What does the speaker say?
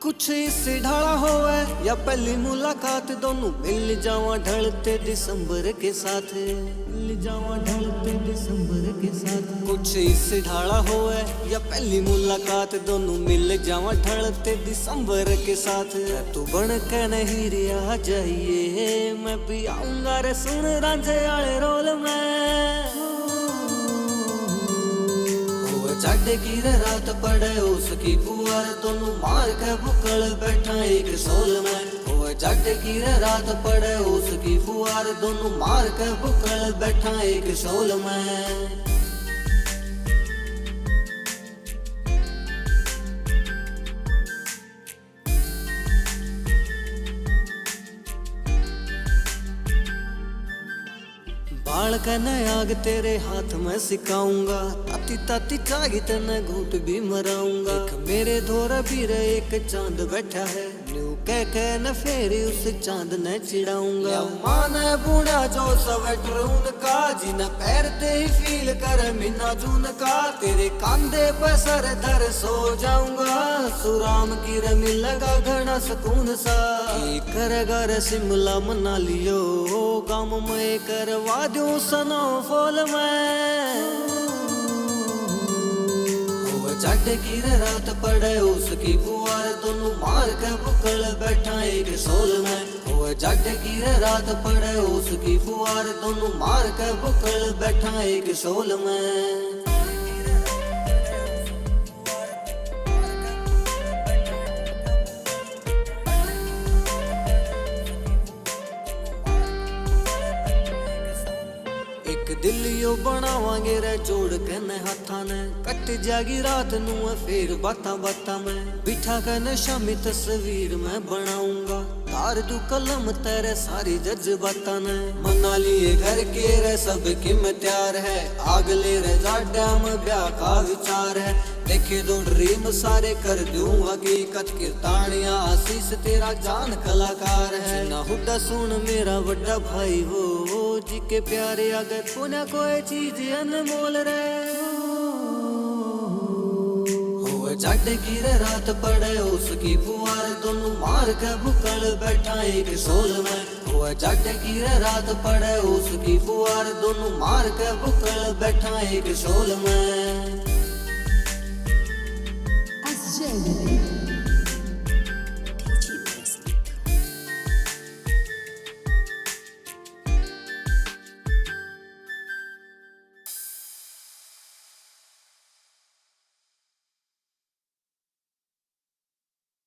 कुछ इससे ढाला होवे या पहली मुलाकात, दोनों मिल जावा ढलते दिसंबर के साथ, मिल जावा ढलते दिसंबर के साथ। कुछ इससे ढाला होवे या पहली मुलाकात, दोनों मिल जावा ढलते दिसंबर के साथ। तू बन के नहीं रिया जाइए, मैं भी आऊंगा रे सुन रांझे वाले रोल में। जाडे की रात पड़े उसकी पुआर, दोनों मार के बुकल बैठा एक सोल में। वो जाडे की रात पड़े उसकी पुआर, दोनों मार के बुकल बैठा एक सोल में। बाल कने आग तेरे हाथ में सिखाऊंगा, ताती ताती चागी तेने घूट भी मराऊंगा। एक मेरे धोरा भी रहे एक चांद बैठा है, न्यू कह न फेरी उस चांद ने चिड़ाऊंगा। माने बूढ़ा जो स्वेटर उनका, जिन्हें पैरते ही फील कर मीना जून का। तेरे कांधे पर सर धर सो जाऊंगा, सुराम की रमी लगा घना सुकून सा। करेगा रे शिमला मना लियो, गाँव में करवा दूं स्नोफॉल में। जाडे की रात पड़े उसकी पुआर, दोनों मार के बुकल बैठा एक सोल में। जाडे की रात पड़े उसकी पुआर, दोनों मार के बुकल बैठा एक सोल में। दिलियो बनावांगे रे जोड़ के न हाथा ने, कट जागी रात नू फिर बाता बाता में। बिठा के न शामी तस्वीर में बनाऊंगा, तार दू कलम तेरे सारी जज्बाता ने। मना लिए घर के रे सब की में तैयार है, आग ले रे जाड्या में ब्याह का विचार है। देखे दो ड्रीम सारे कर दूं हकीकत, कीर्तानिया आशीष तेरा जान कलाकार है। ना हुड्डा सुन मेरा बड़ा भाई वो, जी के प्यारे आगे कोना कोई चीज अनमोल रे। हो जाडे की रात पड़े उसकी पुआर, दोनों मार के बुकल बैठा एक सोल में। हो जाडे की रात पड़े उसकी पुआर, दोनों मार के बुकल बैठा एक सोल में।